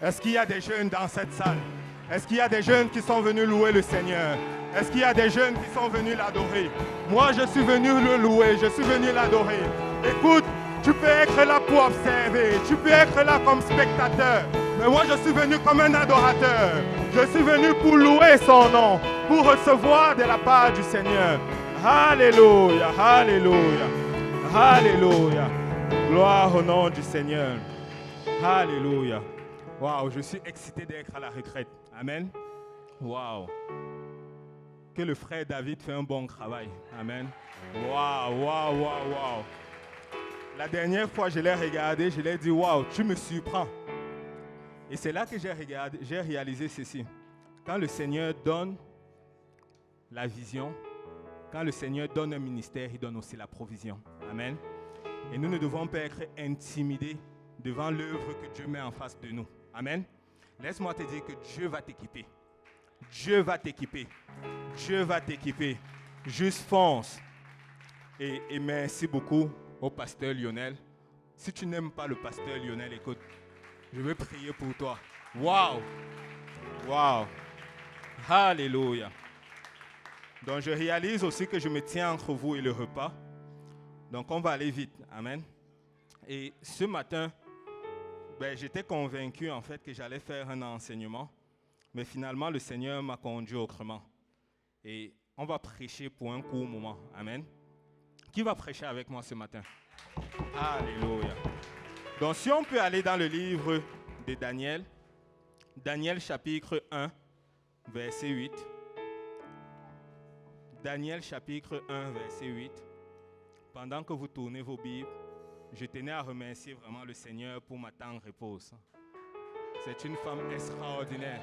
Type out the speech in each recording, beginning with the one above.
Est-ce qu'il y a des jeunes dans cette salle? Est-ce qu'il y a des jeunes qui sont venus louer le Seigneur? Est-ce qu'il y a des jeunes qui sont venus l'adorer? Moi, je suis venu le louer, je suis venu l'adorer. Écoute, tu peux être là pour observer, tu peux être là comme spectateur. Mais moi, je suis venu comme un adorateur. Je suis venu pour louer son nom, pour recevoir de la part du Seigneur. Alléluia, alléluia, alléluia. Gloire au nom du Seigneur. Alléluia. Waouh, je suis excité d'être à la retraite. Amen. Waouh. Que le frère David fait un bon travail. Amen. Waouh, waouh, waouh, waouh. La dernière fois, je l'ai regardé, je l'ai dit, waouh, tu me surprends. Et c'est là que j'ai réalisé ceci. Quand le Seigneur donne la vision, quand le Seigneur donne un ministère, il donne aussi la provision. Amen. Et nous ne devons pas être intimidés devant l'œuvre que Dieu met en face de nous. Amen. Laisse-moi te dire que Dieu va t'équiper. Dieu va t'équiper. Dieu va t'équiper. Juste fonce. Et merci beaucoup au pasteur Lionel. Si tu n'aimes pas le pasteur Lionel, écoute, je vais prier pour toi. Waouh! Waouh! Alléluia! Donc je réalise aussi que je me tiens entre vous et le repas. Donc on va aller vite. Amen. Et ce matin, j'étais convaincu en fait que j'allais faire un enseignement. Mais finalement, le Seigneur m'a conduit autrement. Et on va prêcher pour un court moment. Amen. Qui va prêcher avec moi ce matin? Alléluia. Donc si on peut aller dans le livre de Daniel, Daniel chapitre 1, verset 8. Daniel chapitre 1, verset 8. Pendant que vous tournez vos Bibles, je tenais à remercier vraiment le Seigneur pour ma tendre épouse. C'est une femme extraordinaire.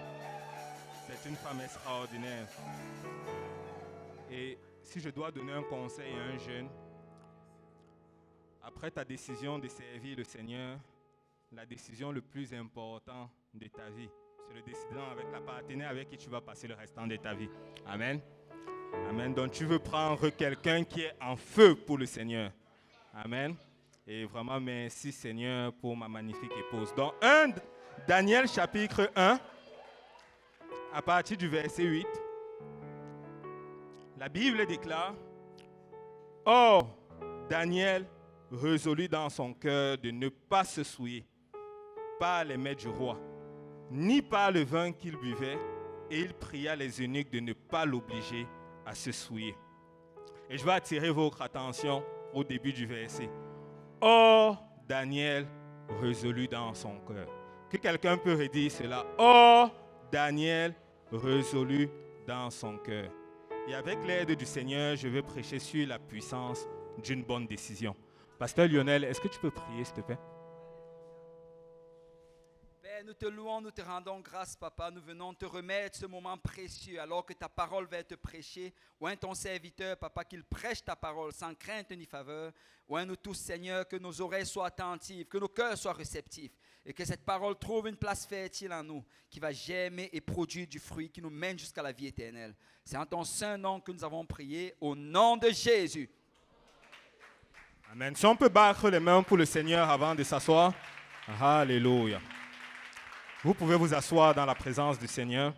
C'est une femme extraordinaire. Et si je dois donner un conseil à un jeune, après ta décision de servir le Seigneur, la décision le plus importante de ta vie, c'est le décision avec la partenaire avec qui tu vas passer le restant de ta vie. Amen. Amen. Donc tu veux prendre quelqu'un qui est en feu pour le Seigneur. Amen. Et vraiment merci Seigneur pour ma magnifique épouse. Donc Daniel chapitre 1, à partir du verset 8, la Bible déclare: Or, Daniel résolut dans son cœur de ne pas se souiller par les mets du roi, ni par le vin qu'il buvait, et il pria les eunuques de ne pas l'obliger à se souiller. Et je vais attirer votre attention au début du verset. Or, Daniel résolut dans son cœur. Que quelqu'un peut redire cela. Or, Daniel résolut dans son cœur. Et avec l'aide du Seigneur, je vais prêcher sur la puissance d'une bonne décision. Pasteur Lionel, est-ce que tu peux prier, s'il te plaît? Père, nous te louons, nous te rendons grâce, Papa. Nous venons te remettre ce moment précieux alors que ta parole va être prêchée. Oint ton serviteur, Papa, qu'il prêche ta parole sans crainte ni faveur. Oint nous tous, Seigneur, que nos oreilles soient attentives, que nos cœurs soient réceptifs et que cette parole trouve une place fertile en nous qui va germer et produire du fruit qui nous mène jusqu'à la vie éternelle. C'est en ton saint nom que nous avons prié, au nom de Jésus. Amen. Si on peut battre les mains pour le Seigneur avant de s'asseoir. Alléluia. Vous pouvez vous asseoir dans la présence du Seigneur.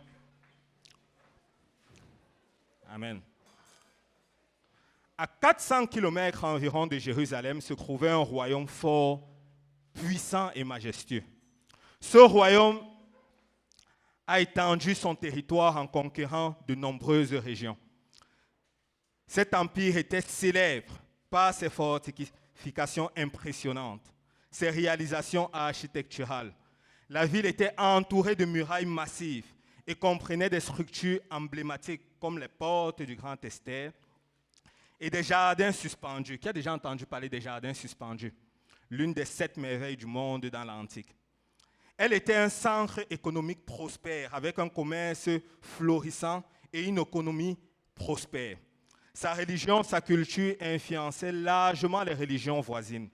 Amen. À 400 km environ de Jérusalem se trouvait un royaume fort, puissant et majestueux. Ce royaume a étendu son territoire en conquérant de nombreuses régions. Cet empire était célèbre par ses fortifications impressionnantes, ses réalisations architecturales. La ville était entourée de murailles massives et comprenait des structures emblématiques comme les portes du Grand Esther et des jardins suspendus. Qui a déjà entendu parler des jardins suspendus? L'une des 7 merveilles du monde dans l'Antique. Elle était un centre économique prospère avec un commerce florissant et une économie prospère. Sa religion, sa culture influençaient largement les religions voisines.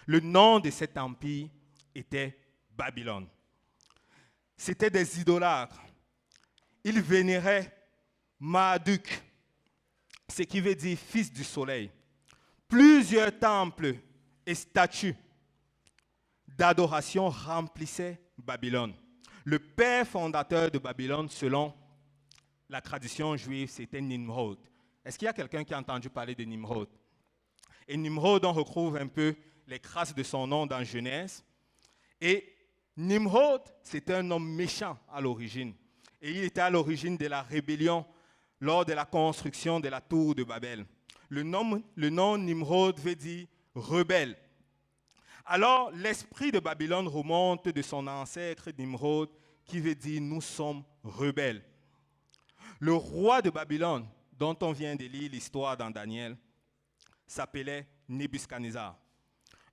Le nom de cet empire était Babylone. C'étaient des idolâtres. Ils vénéraient Marduk, ce qui veut dire fils du soleil. Plusieurs temples et statues d'adoration remplissaient Babylone. Le père fondateur de Babylone, selon la tradition juive, c'était Nimrod. Est-ce qu'il y a quelqu'un qui a entendu parler de Nimrod? Et Nimrod, on retrouve un peu les traces de son nom dans Genèse. Et Nimrod, c'était un homme méchant à l'origine. Et il était à l'origine de la rébellion lors de la construction de la tour de Babel. Le nom Nimrod veut dire rebelle. Alors, l'esprit de Babylone remonte de son ancêtre Nimrod, qui veut dire nous sommes rebelles. Le roi de Babylone, dont on vient de lire l'histoire dans Daniel, s'appelait Nebuchadnezzar.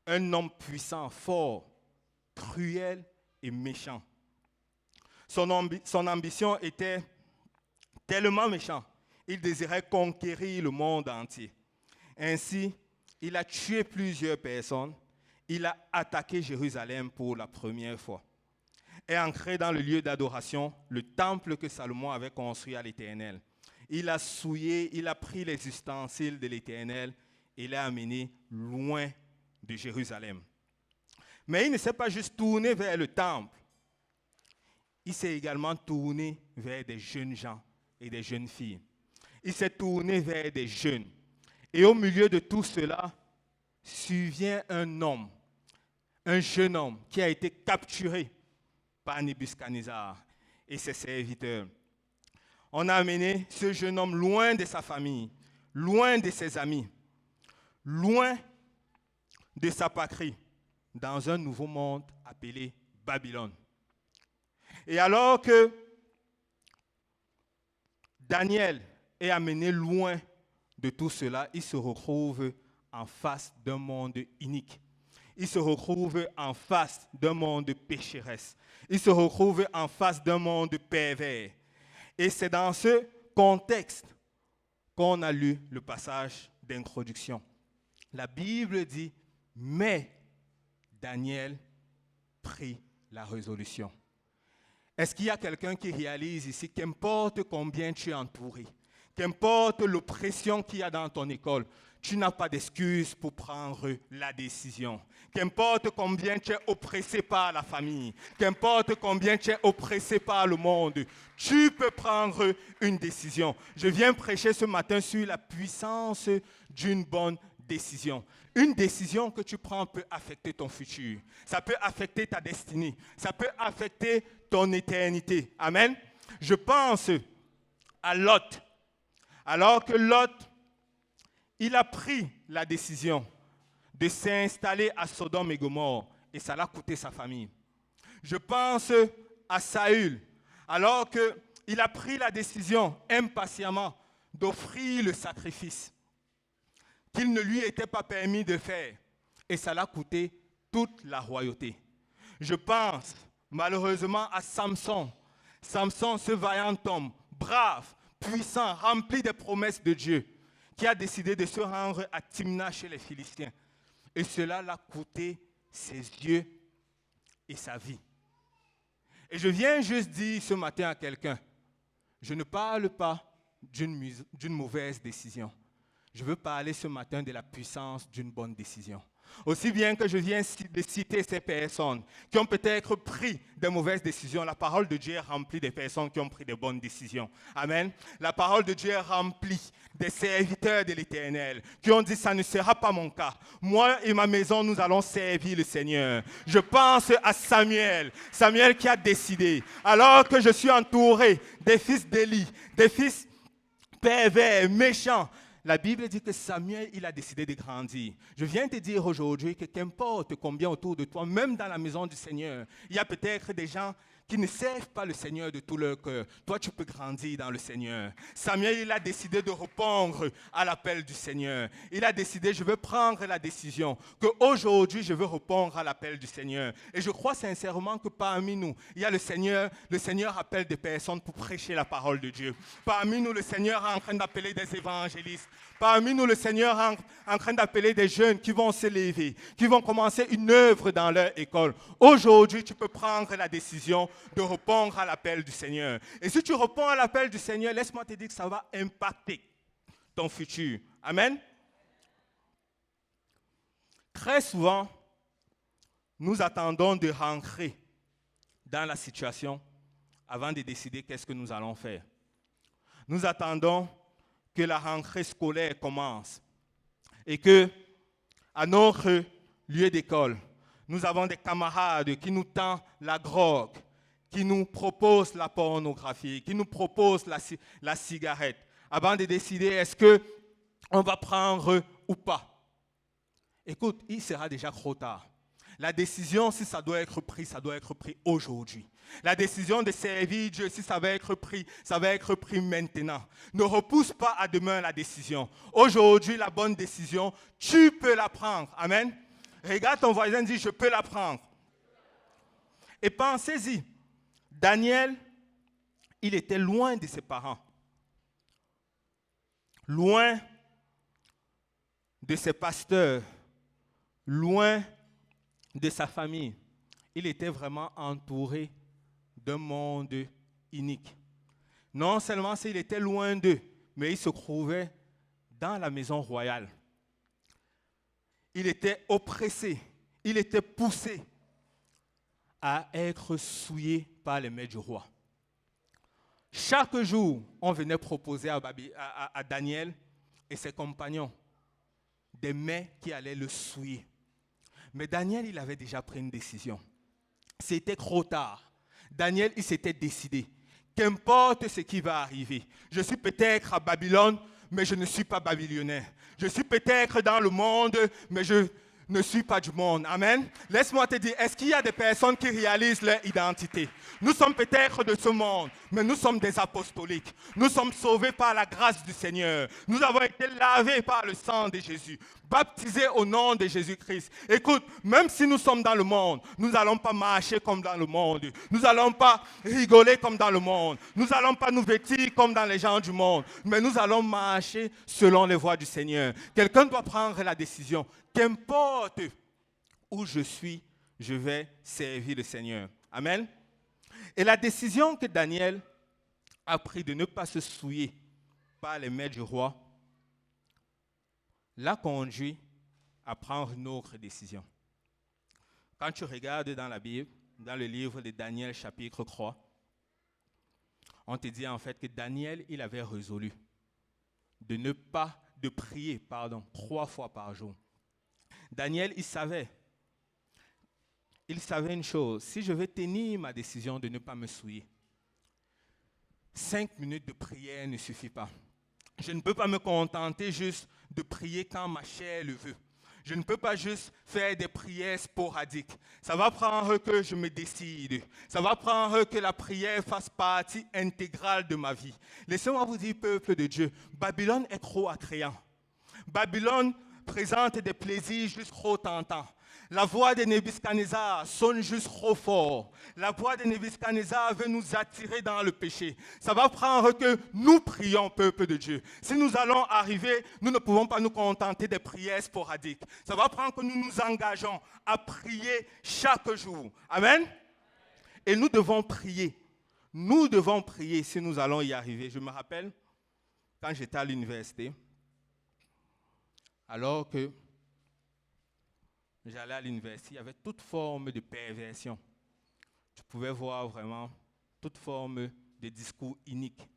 Un homme puissant, fort, cruel et méchant. Son ambition était tellement méchante, il désirait conquérir le monde entier. Ainsi, il a tué plusieurs personnes, il a attaqué Jérusalem pour la première fois et ancré dans le lieu d'adoration, le temple que Salomon avait construit à l'Éternel. Il a souillé, il a pris les ustensiles de l'Éternel et l'a amené loin de Jérusalem. Mais il ne s'est pas juste tourné vers le temple, il s'est également tourné vers des jeunes gens et des jeunes filles. Il s'est tourné vers des jeunes. Et au milieu de tout cela, survient un jeune homme qui a été capturé par Nebuchadnezzar et ses serviteurs. On a amené ce jeune homme loin de sa famille, loin de ses amis, loin de sa patrie, dans un nouveau monde appelé Babylone. Et alors que Daniel est amené loin de tout cela, il se retrouve en face d'un monde inique. Il se retrouve en face d'un monde pécheresse. Il se retrouve en face d'un monde pervers. Et c'est dans ce contexte qu'on a lu le passage d'introduction. La Bible dit, mais Daniel prit la résolution. Est-ce qu'il y a quelqu'un qui réalise ici qu'importe combien tu es entouré, qu'importe l'oppression qu'il y a dans ton école, tu n'as pas d'excuse pour prendre la décision. Qu'importe combien tu es oppressé par la famille, qu'importe combien tu es oppressé par le monde, tu peux prendre une décision. Je viens prêcher ce matin sur la puissance d'une bonne décision. Une décision que tu prends peut affecter ton futur. Ça peut affecter ta destinée. Ça peut affecter ton éternité. Amen. Je pense à Lot. Alors que Lot, il a pris la décision de s'installer à Sodome et Gomorrhe et ça l'a coûté sa famille. Je pense à Saül, alors qu'il a pris la décision impatiemment d'offrir le sacrifice qu'il ne lui était pas permis de faire et ça l'a coûté toute la royauté. Je pense malheureusement à Samson. Samson, ce vaillant homme, brave, puissant, rempli des promesses de Dieu, qui a décidé de se rendre à Timna chez les Philistins. Et cela l'a coûté ses yeux et sa vie. Et je viens juste dire ce matin à quelqu'un, je ne parle pas d'une mauvaise décision. Je veux parler ce matin de la puissance d'une bonne décision. Aussi bien que je viens de citer ces personnes qui ont peut-être pris de mauvaises décisions, la parole de Dieu est remplie des personnes qui ont pris de bonnes décisions. Amen. La parole de Dieu est remplie des serviteurs de l'Éternel qui ont dit, ça ne sera pas mon cas. Moi et ma maison, nous allons servir le Seigneur. Je pense à Samuel. Samuel qui a décidé, alors que je suis entouré des fils d'Élie, des fils pervers, méchants, la Bible dit que Samuel, il a décidé de grandir. Je viens te dire aujourd'hui que qu'importe combien autour de toi, même dans la maison du Seigneur, il y a peut-être des gens qui ne servent pas le Seigneur de tout leur cœur. Toi, tu peux grandir dans le Seigneur. Samuel, il a décidé de répondre à l'appel du Seigneur. Il a décidé, je veux prendre la décision qu'aujourd'hui, je veux répondre à l'appel du Seigneur. Et je crois sincèrement que parmi nous, il y a le Seigneur appelle des personnes pour prêcher la parole de Dieu. Parmi nous, le Seigneur est en train d'appeler des évangélistes. Parmi nous, le Seigneur est en train d'appeler des jeunes qui vont se lever, qui vont commencer une œuvre dans leur école. Aujourd'hui, tu peux prendre la décision de répondre à l'appel du Seigneur. Et si tu réponds à l'appel du Seigneur, laisse-moi te dire que ça va impacter ton futur. Amen. Très souvent, nous attendons de rentrer dans la situation avant de décider qu'est-ce que nous allons faire. Nous attendons que la rentrée scolaire commence et que, à notre lieu d'école, nous avons des camarades qui nous tendent la drogue, qui nous proposent la pornographie, qui nous proposent la cigarette, avant de décider est-ce qu'on va prendre ou pas. Écoute, il sera déjà trop tard. La décision, si ça doit être pris, ça doit être pris aujourd'hui. La décision de servir Dieu, si ça va être pris maintenant. Ne repousse pas à demain la décision. Aujourd'hui, la bonne décision, tu peux la prendre. Amen. Regarde ton voisin, dis, je peux la prendre. Et pensez-y, Daniel, il était loin de ses parents. Loin de ses pasteurs. Loin de sa famille. Il était vraiment entouré d'un monde inique. Non seulement s'il était loin d'eux, mais il se trouvait dans la maison royale. Il était oppressé, il était poussé à être souillé par les mains du roi. Chaque jour, on venait proposer à Daniel et ses compagnons des mets qui allaient le souiller. Mais Daniel, il avait déjà pris une décision. C'était trop tard. Daniel, il s'était décidé. Qu'importe ce qui va arriver. Je suis peut-être à Babylone, mais je ne suis pas babylonais. Je suis peut-être dans le monde, mais je ne suis pas du monde. Amen. Laisse-moi te dire, est-ce qu'il y a des personnes qui réalisent leur identité? Nous sommes peut-être de ce monde, mais nous sommes des apostoliques. Nous sommes sauvés par la grâce du Seigneur. Nous avons été lavés par le sang de Jésus, baptisés au nom de Jésus-Christ. Écoute, même si nous sommes dans le monde, nous n'allons pas marcher comme dans le monde. Nous n'allons pas rigoler comme dans le monde. Nous n'allons pas nous vêtir comme dans les gens du monde. Mais nous allons marcher selon les voies du Seigneur. Quelqu'un doit prendre la décision. Qu'importe où je suis, je vais servir le Seigneur. Amen. Et la décision que Daniel a prise de ne pas se souiller par les mains du roi l'a conduit à prendre une autre décision. Quand tu regardes dans la Bible, dans le livre de Daniel chapitre 3, on te dit en fait que Daniel, il avait résolu de prier 3 fois par jour. Daniel, il savait une chose, si je vais tenir ma décision de ne pas me souiller, 5 minutes de prière ne suffit pas. Je ne peux pas me contenter juste de prier quand ma chair le veut. Je ne peux pas juste faire des prières sporadiques. Ça va prendre que je me décide. Ça va prendre que la prière fasse partie intégrale de ma vie. Laissez-moi vous dire, peuple de Dieu, Babylone est trop attrayant. Babylone présente des plaisirs juste trop tentants. La voix de Nebuchadnezzar sonne juste trop fort. La voix de Nebuchadnezzar veut nous attirer dans le péché. Ça va prendre que nous prions, peuple de Dieu. Si nous allons arriver, nous ne pouvons pas nous contenter des prières sporadiques. Ça va prendre que nous nous engageons à prier chaque jour. Amen. Et nous devons prier. Nous devons prier si nous allons y arriver. Je me rappelle, quand j'étais à l'université, alors que j'allais à l'université, il y avait toute forme de perversion. Tu pouvais voir vraiment toute forme de discours inique,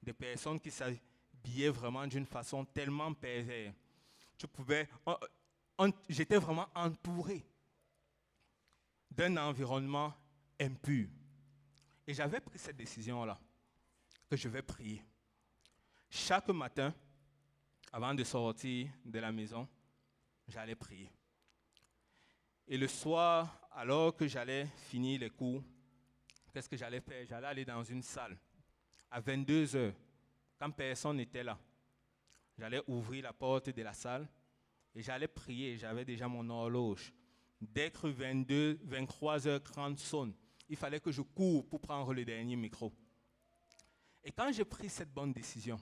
des personnes qui s'habillaient vraiment d'une façon tellement perverse. J'étais vraiment entouré d'un environnement impur. Et j'avais pris cette décision-là, que je vais prier. Chaque matin, avant de sortir de la maison, j'allais prier. Et le soir, alors que j'allais finir les cours, qu'est-ce que j'allais faire? J'allais aller dans une salle à 22h, quand personne n'était là. J'allais ouvrir la porte de la salle et j'allais prier. J'avais déjà mon horloge. Dès que 23h30 sonne, il fallait que je cours pour prendre le dernier micro. Et quand j'ai pris cette bonne décision,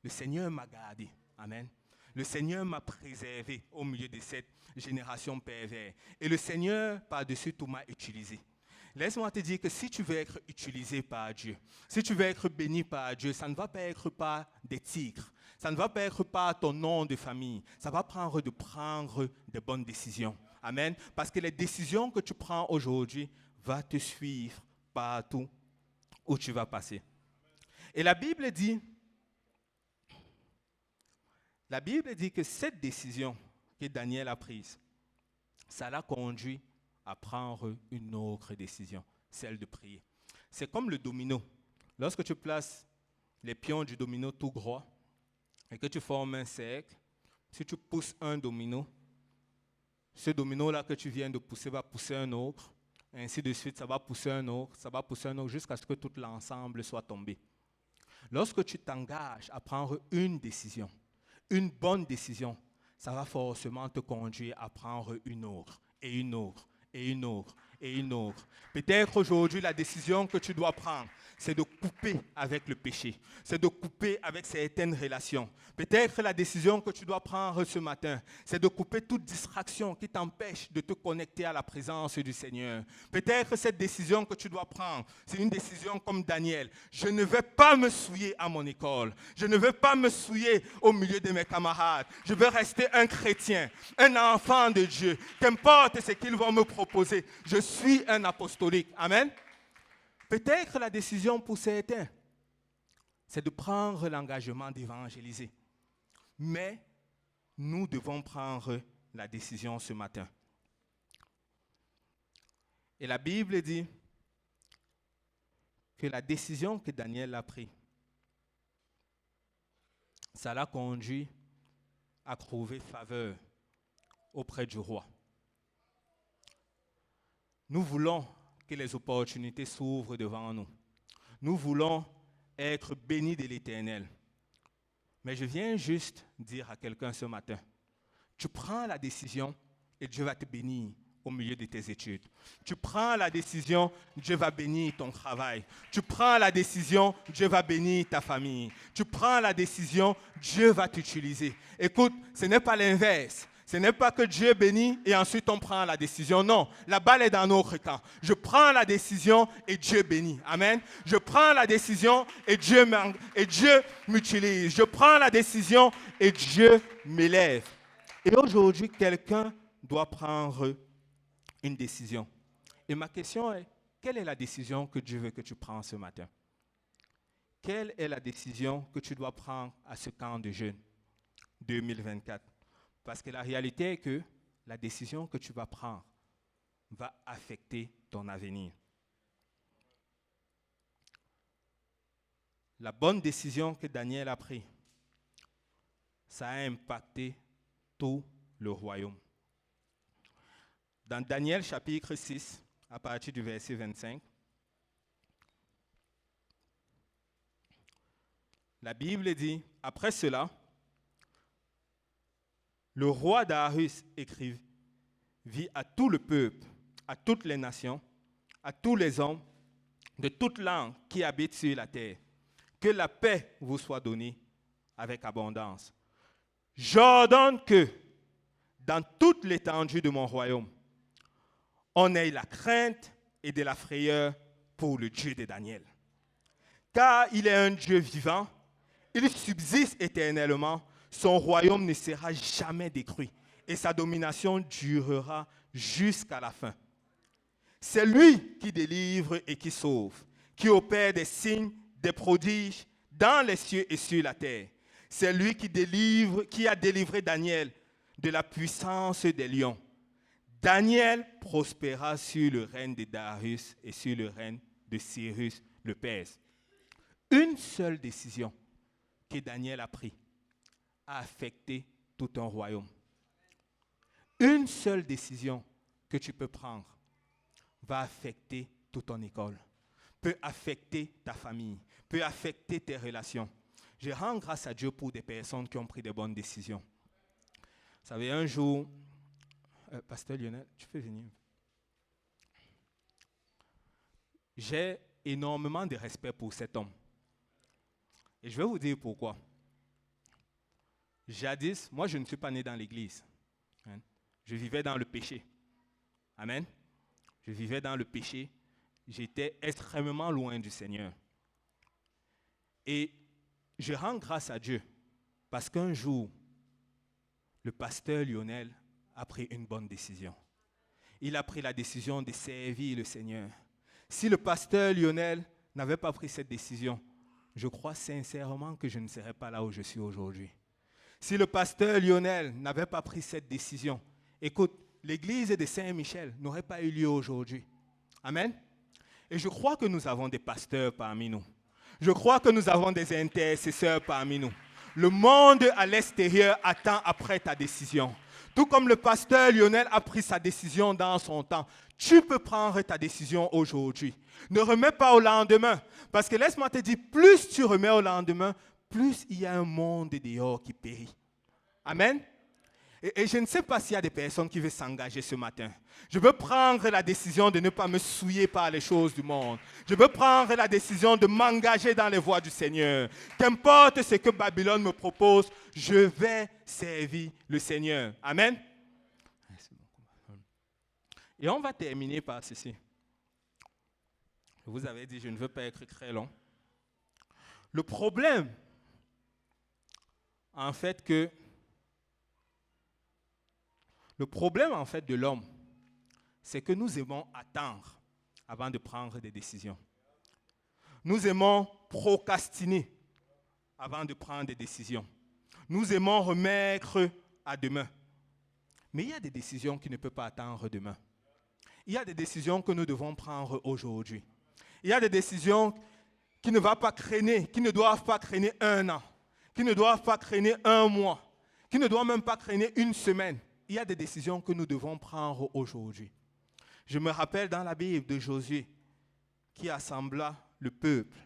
le Seigneur m'a gardé. Amen. Le Seigneur m'a préservé au milieu de cette génération perverse. Et le Seigneur, par-dessus tout, m'a utilisé. Laisse-moi te dire que si tu veux être utilisé par Dieu, si tu veux être béni par Dieu, ça ne va pas être par des titres, ça ne va pas être par ton nom de famille, ça va prendre de bonnes décisions. Amen. Parce que les décisions que tu prends aujourd'hui vont te suivre partout où tu vas passer. Et la Bible dit que cette décision que Daniel a prise, ça l'a conduit à prendre une autre décision, celle de prier. C'est comme le domino. Lorsque tu places les pions du domino tout droit et que tu formes un cercle, si tu pousses un domino, ce domino-là que tu viens de pousser va pousser un autre, et ainsi de suite, ça va pousser un autre, jusqu'à ce que tout l'ensemble soit tombé. Lorsque tu t'engages à prendre une décision, une bonne décision, ça va forcément te conduire à prendre une autre, et une autre, et une autre, et une autre. Peut-être aujourd'hui, la décision que tu dois prendre, c'est de couper avec le péché, c'est de couper avec certaines relations. Peut-être la décision que tu dois prendre ce matin, c'est de couper toute distraction qui t'empêche de te connecter à la présence du Seigneur. Peut-être cette décision que tu dois prendre, c'est une décision comme Daniel. Je ne vais pas me souiller à mon école, je ne vais pas me souiller au milieu de mes camarades. Je veux rester un chrétien, un enfant de Dieu. Qu'importe ce qu'ils vont me proposer, je suis un apostolique. Amen. Peut-être la décision pour certains, c'est de prendre l'engagement d'évangéliser. Mais nous devons prendre la décision ce matin. Et la Bible dit que la décision que Daniel a prise, ça l'a conduit à trouver faveur auprès du roi. Nous voulons que les opportunités s'ouvrent devant nous. Nous voulons être bénis de l'Éternel. Mais je viens juste dire à quelqu'un ce matin, tu prends la décision et Dieu va te bénir au milieu de tes études. Tu prends la décision, Dieu va bénir ton travail. Tu prends la décision, Dieu va bénir ta famille. Tu prends la décision, Dieu va t'utiliser. Écoute, ce n'est pas l'inverse. Ce n'est pas que Dieu bénit et ensuite on prend la décision. Non, la balle est dans notre camp. Je prends la décision et Dieu bénit. Amen. Je prends la décision et Dieu m'utilise. Je prends la décision et Dieu m'élève. Et aujourd'hui, quelqu'un doit prendre une décision. Et ma question est, quelle est la décision que Dieu veut que tu prennes ce matin? Quelle est la décision que tu dois prendre à ce camp de jeûne 2024? Parce que la réalité est que la décision que tu vas prendre va affecter ton avenir. La bonne décision que Daniel a prise, ça a impacté tout le royaume. Dans Daniel chapitre 6, à partir du verset 25, la Bible dit, après cela, le roi Darius écrivit à tout le peuple, à toutes les nations, à tous les hommes de toute langue qui habitent sur la terre, que la paix vous soit donnée avec abondance. J'ordonne que, dans toute l'étendue de mon royaume, on ait la crainte et de la frayeur pour le Dieu de Daniel. Car il est un Dieu vivant, il subsiste éternellement, son royaume ne sera jamais détruit et sa domination durera jusqu'à la fin. C'est lui qui délivre et qui sauve, qui opère des signes, des prodiges dans les cieux et sur la terre. C'est lui qui a délivré Daniel de la puissance des lions. Daniel prospéra sur le règne de Darius et sur le règne de Cyrus le Perse. Une seule décision que Daniel a prise a affecté tout un royaume. Une seule décision que tu peux prendre va affecter toute ton école, peut affecter ta famille, peut affecter tes relations. Je rends grâce à Dieu pour des personnes qui ont pris des bonnes décisions. Vous savez, un jour, Pasteur Lionel, tu peux venir. J'ai énormément de respect pour cet homme. Et je vais vous dire pourquoi. Jadis, moi je ne suis pas né dans l'église. Hein. Je vivais dans le péché. Amen. Je vivais dans le péché. J'étais extrêmement loin du Seigneur. Et je rends grâce à Dieu parce qu'un jour, le pasteur Lionel a pris une bonne décision. Il a pris la décision de servir le Seigneur. Si le pasteur Lionel n'avait pas pris cette décision, je crois sincèrement que je ne serais pas là où je suis aujourd'hui. Si le pasteur Lionel n'avait pas pris cette décision, écoute, l'église de Saint-Michel n'aurait pas eu lieu aujourd'hui. Amen. Et je crois que nous avons des pasteurs parmi nous. Je crois que nous avons des intercesseurs parmi nous. Le monde à l'extérieur attend après ta décision. Tout comme le pasteur Lionel a pris sa décision dans son temps, tu peux prendre ta décision aujourd'hui. Ne remets pas au lendemain. Parce que laisse-moi te dire, plus tu remets au lendemain, plus il y a un monde dehors qui périt. Amen. Et je ne sais pas s'il y a des personnes qui veulent s'engager ce matin. Je veux prendre la décision de ne pas me souiller par les choses du monde. Je veux prendre la décision de m'engager dans les voies du Seigneur. Qu'importe ce que Babylone me propose, je vais servir le Seigneur. Amen. Et on va terminer par ceci. Je vous avais dit, je ne veux pas être très long. Le problème, en fait, de l'homme, c'est que nous aimons attendre avant de prendre des décisions. Nous aimons procrastiner avant de prendre des décisions. Nous aimons remettre à demain. Mais il y a des décisions qui ne peuvent pas attendre demain. Il y a des décisions que nous devons prendre aujourd'hui. Il y a des décisions qui ne doivent pas traîner, qui ne doivent pas traîner 1 an, qui ne doivent pas traîner 1 mois, qui ne doivent même pas traîner 1 semaine. Il y a des décisions que nous devons prendre aujourd'hui. Je me rappelle dans la Bible de Josué qui assembla le peuple.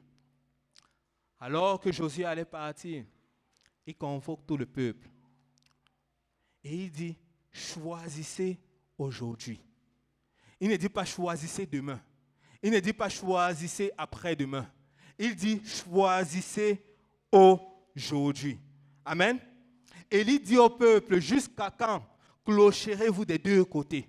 Alors que Josué allait partir, il convoque tout le peuple. Et il dit, choisissez aujourd'hui. Il ne dit pas choisissez demain. Il ne dit pas choisissez après-demain. Il dit choisissez aujourd'hui. Amen. Et il dit au peuple, jusqu'à quand clocherez-vous des 2 côtés?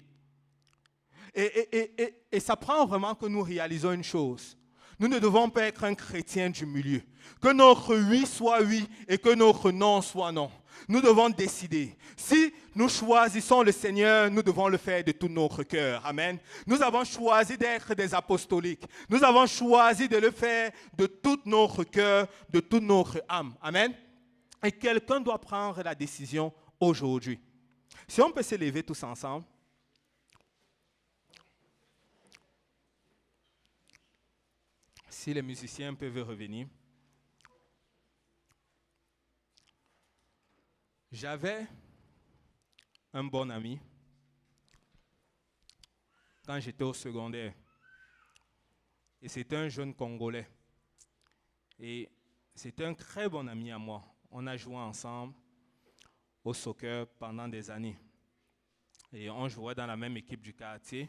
Et ça prend vraiment que nous réalisons une chose. Nous ne devons pas être un chrétien du milieu. Que notre oui soit oui et que notre non soit non. Nous devons décider. Si nous choisissons le Seigneur, nous devons le faire de tout notre cœur. Amen. Nous avons choisi d'être des apostoliques. Nous avons choisi de le faire de tout notre cœur, de toute notre âme. Amen. Et quelqu'un doit prendre la décision aujourd'hui. Si on peut se lever tous ensemble. Si les musiciens peuvent revenir. J'avais un bon ami quand j'étais au secondaire. Et c'était un jeune Congolais. Et c'était un très bon ami à moi. On a joué ensemble au soccer pendant des années. Et on jouait dans la même équipe du quartier.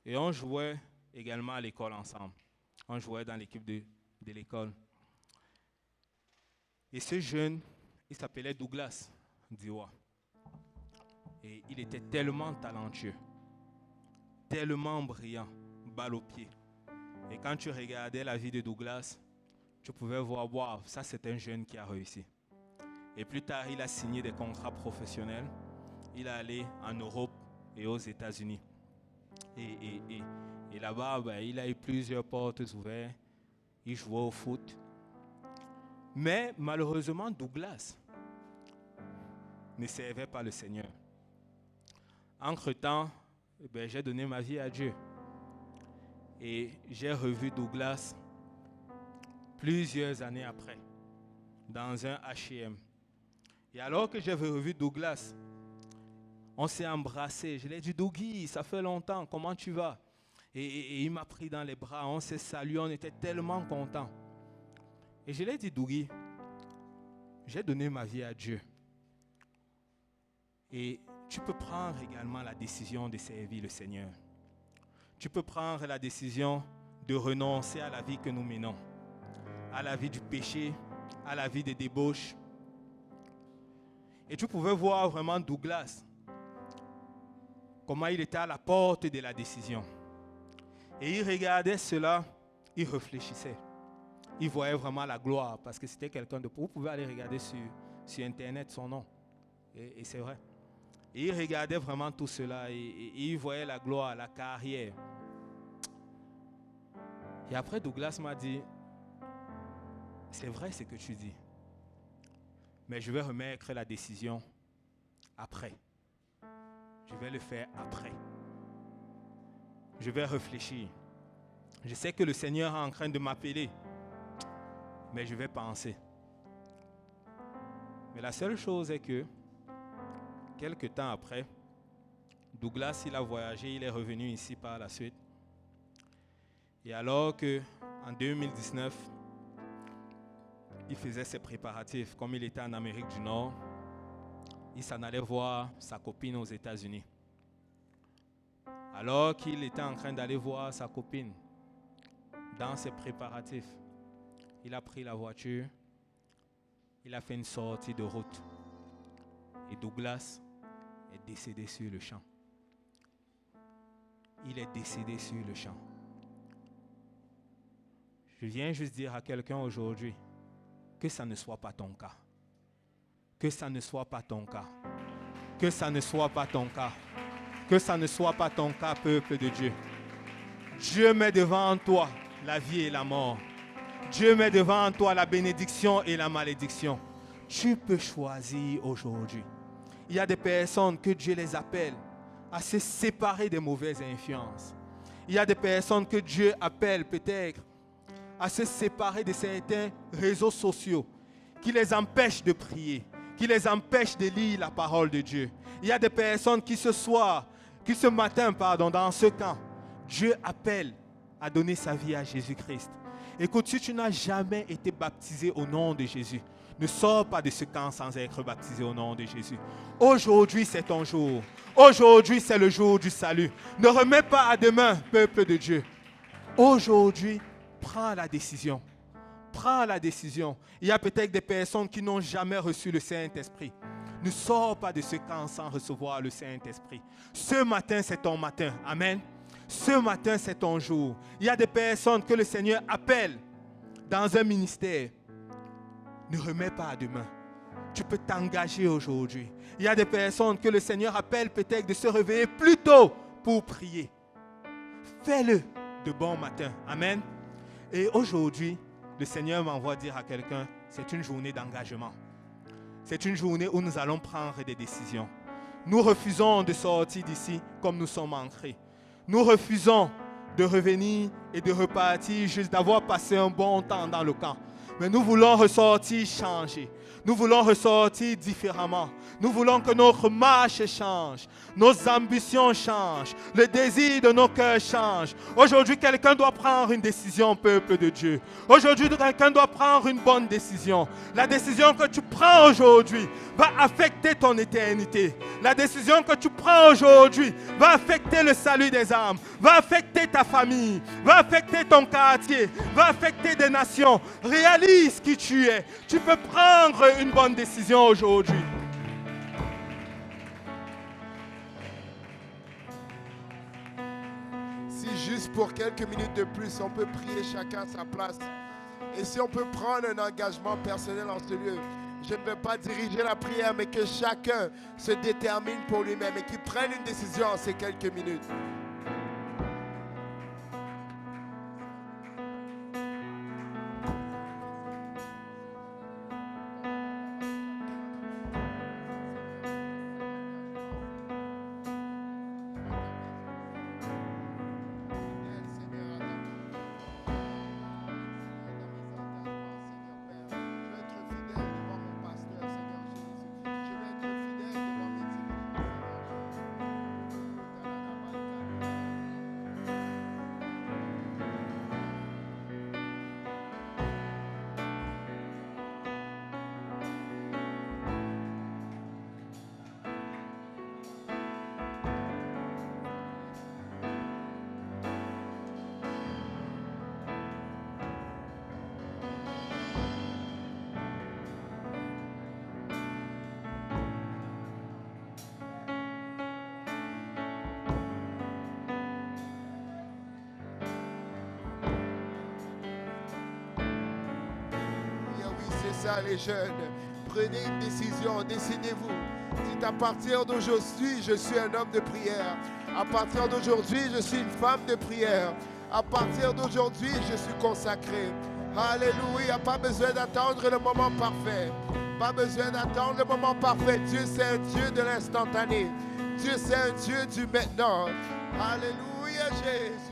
Et on jouait également à l'école ensemble. On jouait dans l'équipe de l'école. Et ce jeune, il s'appelait Douglas Diwa. Et il était tellement talentueux, tellement brillant, balle au pied. Et quand tu regardais la vie de Douglas, tu pouvais voir, wow, ça c'est un jeune qui a réussi. Et plus tard, il a signé des contrats professionnels. Il est allé en Europe et aux États-Unis. Et là-bas, il a eu plusieurs portes ouvertes. Il jouait au foot. Mais malheureusement, Douglas ne servait pas le Seigneur. Entre-temps, j'ai donné ma vie à Dieu. Et j'ai revu Douglas plusieurs années après, dans un H&M. Et alors que j'ai revu Douglas, on s'est embrassé. Je lui ai dit, Dougui, ça fait longtemps, comment tu vas? Et il m'a pris dans les bras, on s'est salué, on était tellement contents. Et je lui ai dit, Dougui, j'ai donné ma vie à Dieu. Et tu peux prendre également la décision de servir le Seigneur. Tu peux prendre la décision de renoncer à la vie que nous menons, à la vie du péché, à la vie des débauches. Et tu pouvais voir vraiment Douglas, comment il était à la porte de la décision. Et il regardait cela, il réfléchissait. Il voyait vraiment la gloire, parce que c'était quelqu'un de... Vous pouvez aller regarder sur Internet son nom. Et c'est vrai. Et il regardait vraiment tout cela, et il voyait la gloire, la carrière. Et après, Douglas m'a dit, c'est vrai ce que tu dis, mais je vais remettre la décision après. Je vais le faire après. Je vais réfléchir. Je sais que le Seigneur est en train de m'appeler, mais je vais penser. Mais la seule chose est que, quelques temps après, Douglas, il a voyagé, il est revenu ici par la suite. Et alors qu'en 2019, il faisait ses préparatifs, comme il était en Amérique du Nord, il s'en allait voir sa copine aux États-Unis. Alors qu'il était en train d'aller voir sa copine dans ses préparatifs, il a pris la voiture, il a fait une sortie de route. Et Douglas est décédé sur le champ. Il est décédé sur le champ. Je viens juste dire à quelqu'un aujourd'hui que ça ne soit pas ton cas. Que ça ne soit pas ton cas. Que ça ne soit pas ton cas. Que ça ne soit pas ton cas, peuple de Dieu. Dieu met devant toi la vie et la mort. Dieu met devant toi la bénédiction et la malédiction. Tu peux choisir aujourd'hui. Il y a des personnes que Dieu les appelle à se séparer des mauvaises influences. Il y a des personnes que Dieu appelle peut-être à se séparer de certains réseaux sociaux qui les empêchent de prier, qui les empêchent de lire la parole de Dieu. Il y a des personnes qui ce matin, dans ce camp, Dieu appelle à donner sa vie à Jésus-Christ. Écoute, si tu n'as jamais été baptisé au nom de Jésus, ne sors pas de ce camp sans être baptisé au nom de Jésus. Aujourd'hui, c'est ton jour. Aujourd'hui, c'est le jour du salut. Ne remets pas à demain, peuple de Dieu. Aujourd'hui, prends la décision. Prends la décision. Il y a peut-être des personnes qui n'ont jamais reçu le Saint-Esprit. Ne sors pas de ce camp sans recevoir le Saint-Esprit. Ce matin, c'est ton matin. Amen. Ce matin, c'est ton jour. Il y a des personnes que le Seigneur appelle dans un ministère. Ne remets pas à demain. Tu peux t'engager aujourd'hui. Il y a des personnes que le Seigneur appelle peut-être de se réveiller plus tôt pour prier. Fais-le de bon matin. Amen. Et aujourd'hui, le Seigneur m'envoie dire à quelqu'un, c'est une journée d'engagement. C'est une journée où nous allons prendre des décisions. Nous refusons de sortir d'ici comme nous sommes ancrés. Nous refusons de revenir et de repartir juste d'avoir passé un bon temps dans le camp. Mais nous voulons ressortir changés. Nous voulons ressortir différemment. Nous voulons que notre marche change. Nos ambitions changent. Le désir de nos cœurs change. Aujourd'hui, quelqu'un doit prendre une décision, peuple de Dieu. Aujourd'hui, quelqu'un doit prendre une bonne décision. La décision que tu prends aujourd'hui va affecter ton éternité. La décision que tu prends aujourd'hui va affecter le salut des âmes, va affecter ta famille, va affecter ton quartier, va affecter des nations. Réalise qui tu es. Tu peux prendre une bonne décision aujourd'hui. Si juste pour quelques minutes de plus, on peut prier chacun à sa place. Et si on peut prendre un engagement personnel en ce lieu. Je ne vais pas diriger la prière, mais que chacun se détermine pour lui-même et qu'il prenne une décision en ces quelques minutes. Les jeunes, prenez une décision, décidez-vous. Dites à partir d'aujourd'hui, je suis un homme de prière. À partir d'aujourd'hui, je suis une femme de prière. À partir d'aujourd'hui, je suis consacré. Alléluia. Pas besoin d'attendre le moment parfait. Pas besoin d'attendre le moment parfait. Dieu, c'est un Dieu de l'instantané. Dieu, c'est un Dieu du maintenant. Alléluia, Jésus.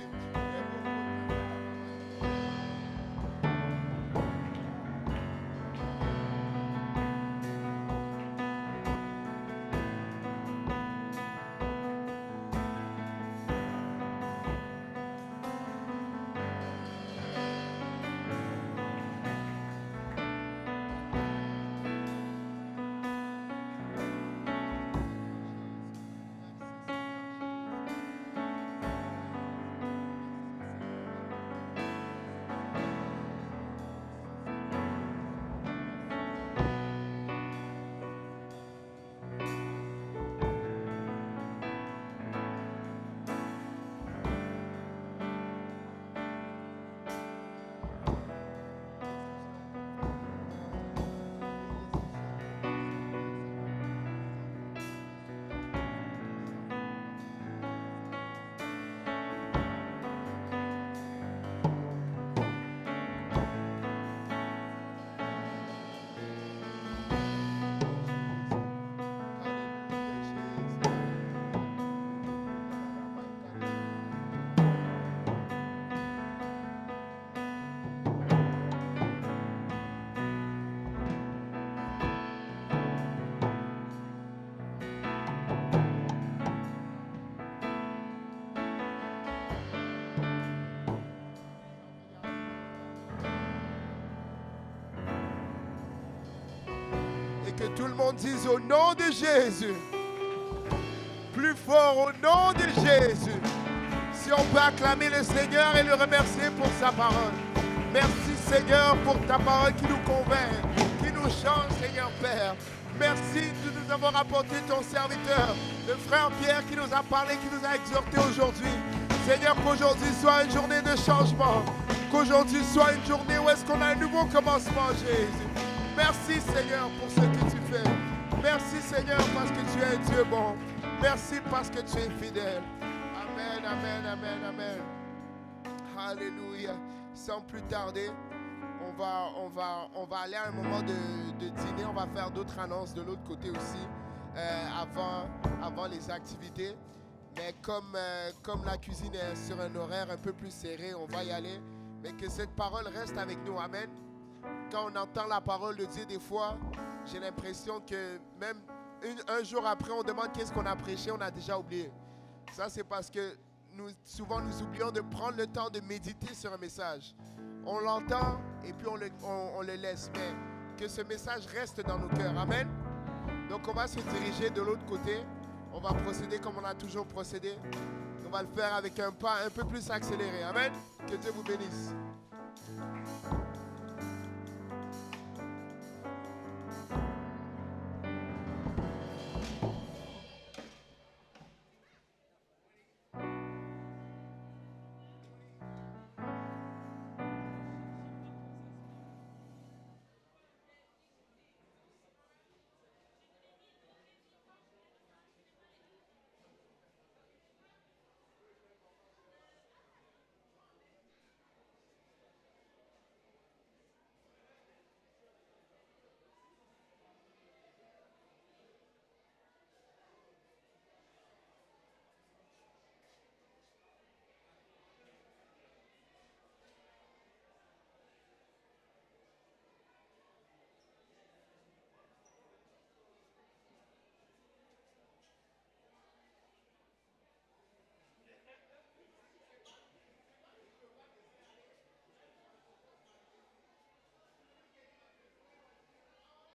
Que tout le monde dise au nom de Jésus. Plus fort au nom de Jésus. Si on peut acclamer le Seigneur et le remercier pour sa parole. Merci Seigneur pour ta parole qui nous convainc, qui nous change Seigneur Père. Merci de nous avoir apporté ton serviteur, le frère Pierre qui nous a parlé, qui nous a exhorté aujourd'hui. Seigneur, qu'aujourd'hui soit une journée de changement. Qu'aujourd'hui soit une journée où est-ce qu'on a un nouveau commencement Jésus. Merci Seigneur pour ce que tu fais. Merci Seigneur parce que tu es un Dieu bon. Merci parce que tu es fidèle. Amen, amen, amen, amen. Alléluia. Sans plus tarder, on va aller à un moment de dîner. On va faire d'autres annonces de l'autre côté aussi avant les activités. Mais comme la cuisine est sur un horaire un peu plus serré, on va y aller. Mais que cette parole reste avec nous. Amen. Quand on entend la parole de Dieu, des fois, j'ai l'impression que même un jour après, on demande qu'est-ce qu'on a prêché, on a déjà oublié. Ça, c'est parce que souvent, nous oublions de prendre le temps de méditer sur un message. On l'entend et puis on le laisse. Mais que ce message reste dans nos cœurs. Amen. Donc, on va se diriger de l'autre côté. On va procéder comme on a toujours procédé. On va le faire avec un pas un peu plus accéléré. Amen. Que Dieu vous bénisse.